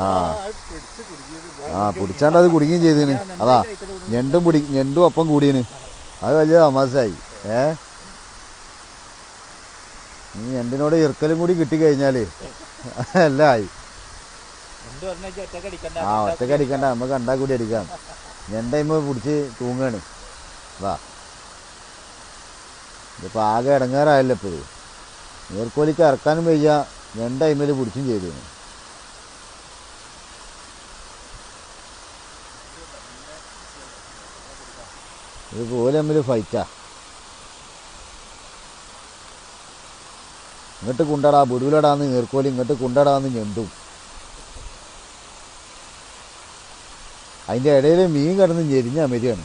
ആ ആ പിടിച്ചാണ്ട് അത് കുടുങ്ങുകയും ചെയ്തീന്. അതാ ഞണ്ടും ഒപ്പം കൂടിയന്. അത് വലിയ തമാശയായി. ഇനി ഞണ്ടിനോട് ഇറക്കലും കൂടി കിട്ടിക്കഴിഞ്ഞാല് എല്ലാം ആയി. ആ ഒറ്റക്ക് അടിക്കണ്ട, നമുക്ക് കണ്ടാൽ കൂടി അടിക്കാം. ഞണ്ടൈമ പിടിച്ച് തൂങ്ങാണ്. വാ ഇതിപ്പോൾ ആകെ ഇടങ്ങാറായല്ലോ. ഇപ്പോൾ ഇത് നീർക്കോലിക്ക് ഇറക്കാനും വയ്യ, ഞണ്ടൈമേൽ പിടിച്ചും ചെയ്തു. ഇത് കോല് തമ്മിൽ ഫൈറ്റാ. ഇങ്ങോട്ട് കുണ്ടടാ ബുടുവിലടാന്ന് നീർക്കോലി, ഇങ്ങോട്ട് കുണ്ടടാന്ന് ഞണ്ടും. അതിൻ്റെ ഇടയിൽ മീൻ കിടന്ന് ഞെരിഞ്ഞ അമരിയാണ്.